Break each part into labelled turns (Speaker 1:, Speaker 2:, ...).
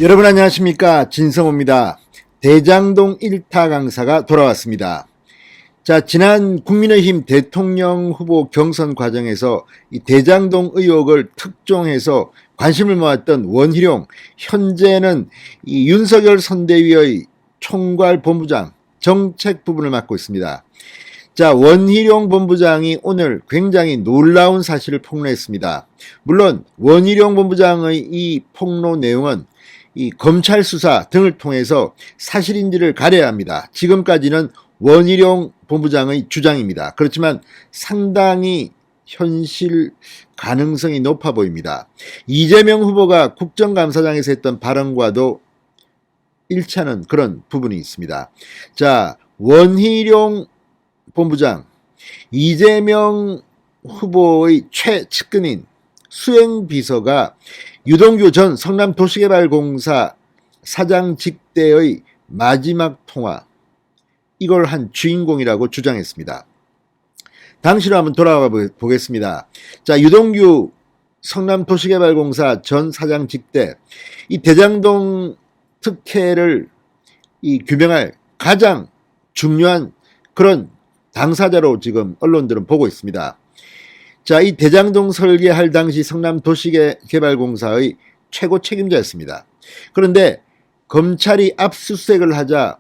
Speaker 1: 여러분 안녕하십니까, 진성호입니다. 대장동 1타 강사가 돌아왔습니다. 자, 지난 국민의힘 대통령 후보 경선 과정에서 이 대장동 의혹을 특종해서 관심을 모았던 원희룡, 현재는 이 윤석열 선대위의 총괄 본부장 정책 부분을 맡고 있습니다. 자, 원희룡 본부장이 오늘 굉장히 놀라운 사실을 폭로했습니다. 물론 원희룡 본부장의 이 폭로 내용은 이 검찰 수사 등을 통해서 사실인지를 가려야 합니다. 지금까지는 원희룡 본부장의 주장입니다. 그렇지만 상당히 현실 가능성이 높아 보입니다. 이재명 후보가 국정감사장에서 했던 발언과도 일치하는 그런 부분이 있습니다. 자, 원희룡 본부장, 이재명 후보의 최측근인 수행비서가 유동규 전 성남도시개발공사 사장직 때의 마지막 통화, 이걸 한 주인공이라고 주장했습니다. 당시로 한번 돌아가 보겠습니다. 자, 유동규 성남도시개발공사 전 사장직 때 이 대장동 특혜를 규명할 가장 중요한 그런 당사자로 지금 언론들은 보고 있습니다. 자, 이 대장동 설계할 당시 성남도시개발공사의 최고 책임자였습니다. 그런데 검찰이 압수수색을 하자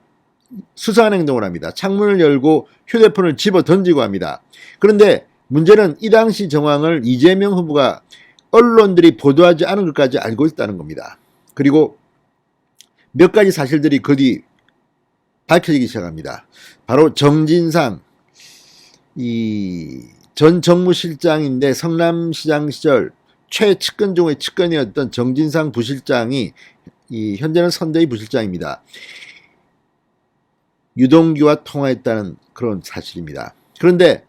Speaker 1: 수상한 행동을 합니다. 창문을 열고 휴대폰을 집어 던지고 합니다. 그런데 문제는 이 당시 정황을 이재명 후보가 언론들이 보도하지 않은 것까지 알고 있다는 겁니다. 그리고 몇 가지 사실들이 그 뒤 밝혀지기 시작합니다. 바로 정진상 전 정무실장인데 성남시장 시절 최측근 중의 측근이었던 정진상 부실장이 현재는 선대위 부실장입니다. 유동규와 통화했다는 그런 사실입니다. 그런데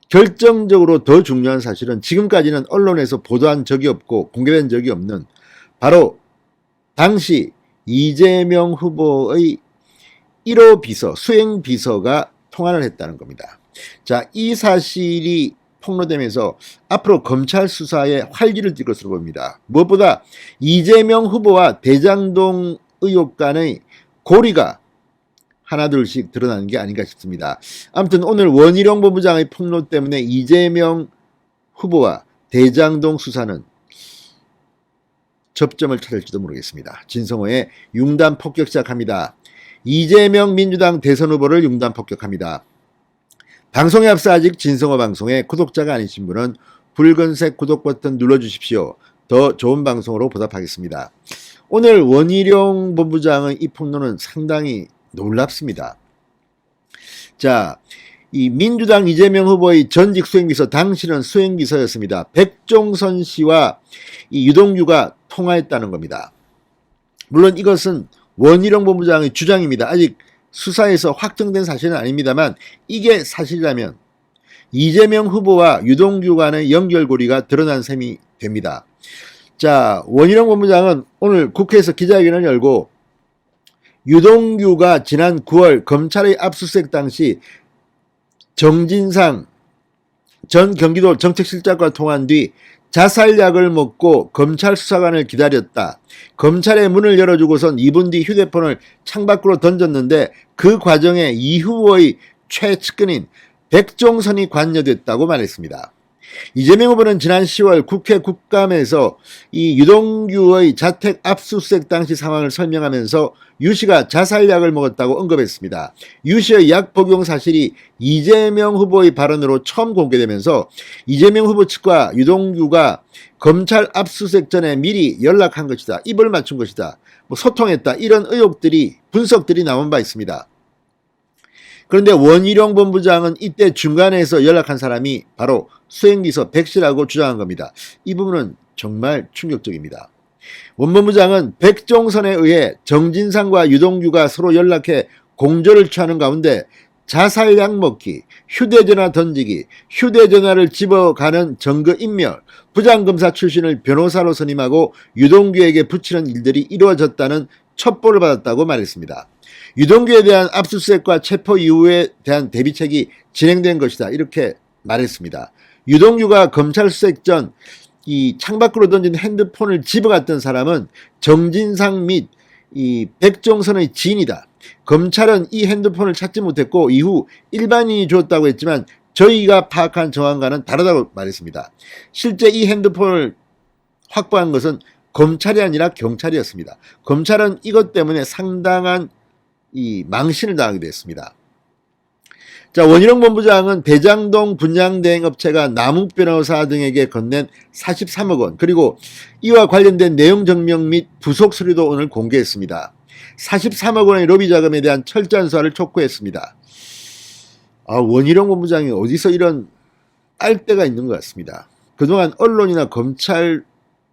Speaker 1: 결정적으로 더 중요한 사실은 지금까지는 언론에서 보도한 적이 없고 공개된 적이 없는 바로 당시 이재명 후보의 1호 비서, 수행비서가 통화를 했다는 겁니다. 자, 이 사실이 폭로되면서 앞으로 검찰 수사에 활기를 띨 것으로 보입니다. 무엇보다 이재명 후보와 대장동 의혹 간의 고리가 하나둘씩 드러나는 게 아닌가 싶습니다. 아무튼 오늘 원희룡 본부장의 폭로 때문에 이재명 후보와 대장동 수사는 접점을 찾을지도 모르겠습니다. 진성호의 융단 폭격 시작합니다. 이재명 민주당 대선 후보를 융단 폭격합니다. 방송에 앞서 아직 진성호 방송에 구독자가 아니신 분은 붉은색 구독 버튼 눌러주십시오. 더 좋은 방송으로 보답하겠습니다. 오늘 원희룡 본부장의 이 폭로는 상당히 놀랍습니다. 자, 이 민주당 이재명 후보의 전직 수행비서, 당시는 수행비서였습니다. 백종선 씨와 이 유동규가 통화했다는 겁니다. 물론 이것은 원희룡 본부장의 주장입니다. 아직 수사에서 확정된 사실은 아닙니다만 이게 사실이라면 이재명 후보와 유동규 간의 연결고리가 드러난 셈이 됩니다. 자, 원희룡 본부장은 오늘 국회에서 기자회견을 열고 유동규가 지난 9월 검찰의 압수수색 당시 정진상 전 경기도 정책실장과 통화한 뒤 자살약을 먹고 검찰 수사관을 기다렸다. 검찰의 문을 열어주고선 2분 뒤 휴대폰을 창밖으로 던졌는데 그 과정에 이 후보의 최측근인 백종선이 관여됐다고 말했습니다. 이재명 후보는 지난 10월 국회 국감에서 이 유동규의 자택 압수수색 당시 상황을 설명하면서 유 씨가 자살약을 먹었다고 언급했습니다. 유 씨의 약 복용 사실이 이재명 후보의 발언으로 처음 공개되면서 이재명 후보 측과 유동규가 검찰 압수수색 전에 미리 연락한 것이다, 입을 맞춘 것이다, 소통했다, 이런 의혹들이, 분석들이 나온 바 있습니다. 그런데 원희룡 본부장은 이때 중간에서 연락한 사람이 바로 수행비서 백 씨라고 주장한 겁니다. 이 부분은 정말 충격적입니다. 원 본부장은 백종선에 의해 정진상과 유동규가 서로 연락해 공조를 취하는 가운데 자살약 먹기, 휴대전화 던지기, 휴대전화를 집어가는 증거인멸, 부장검사 출신을 변호사로 선임하고 유동규에게 붙이는 일들이 이루어졌다는 첩보를 받았다고 말했습니다. 유동규에 대한 압수수색과 체포 이후에 대한 대비책이 진행된 것이다, 이렇게 말했습니다. 유동규가 검찰 수색 전 이 창밖으로 던진 핸드폰을 집어갔던 사람은 정진상 및 이 백종선의 지인이다. 검찰은 이 핸드폰을 찾지 못했고 이후 일반인이 주었다고 했지만 저희가 파악한 정황과는 다르다고 말했습니다. 실제 이 핸드폰을 확보한 것은 검찰이 아니라 경찰이었습니다. 검찰은 이것 때문에 상당한 이 망신을 당하게 됐습니다. 자, 원희룡 본부장은 대장동 분양대행업체가 남욱 변호사 등에게 건넨 43억 원 그리고 이와 관련된 내용 증명 및 부속 서류도 오늘 공개했습니다. 43억 원의 로비 자금에 대한 철저한 수사를 촉구했습니다. 원희룡 본부장이 어디서 이런 빨대가 있는 것 같습니다. 그동안 언론이나 검찰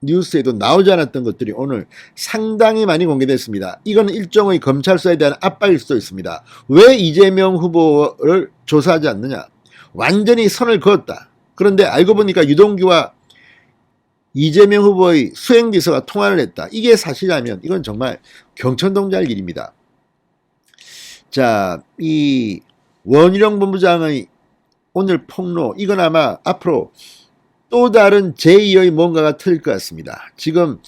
Speaker 1: 뉴스에도 나오지 않았던 것들이 오늘 상당히 많이 공개됐습니다. 이건 일종의 검찰 수사에 대한 압박일 수도 있습니다. 왜 이재명 후보를 조사하지 않느냐? 완전히 선을 그었다. 그런데 알고 보니까 유동규와 이재명 후보의 수행비서가 통화를 했다. 이게 사실이라면 이건 정말 경천동자 할 일입니다. 자, 이 원희룡 본부장의 오늘 폭로, 이건 아마 앞으로 또 다른 제2의 뭔가가 틀릴 것 같습니다. 지금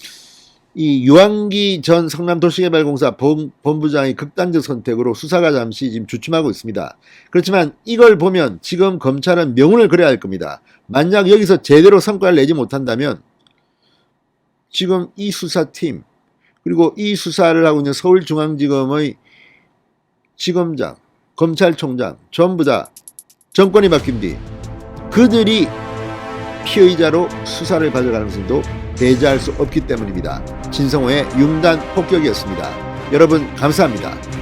Speaker 1: 이 유한기 전 성남도시개발공사 본부장의 극단적 선택으로 수사가 잠시 지금 주춤하고 있습니다. 그렇지만 이걸 보면 지금 검찰은 명운을 그려야 할 겁니다. 만약 여기서 제대로 성과를 내지 못한다면 지금 이 수사팀 그리고 이 수사를 하고 있는 서울중앙지검의 지검장, 검찰총장 전부 다 정권이 바뀐 뒤 그들이 피의자로 수사를 받을 가능성도 배제할 수 없기 때문입니다. 진성호의 융단 폭격이었습니다. 여러분 감사합니다.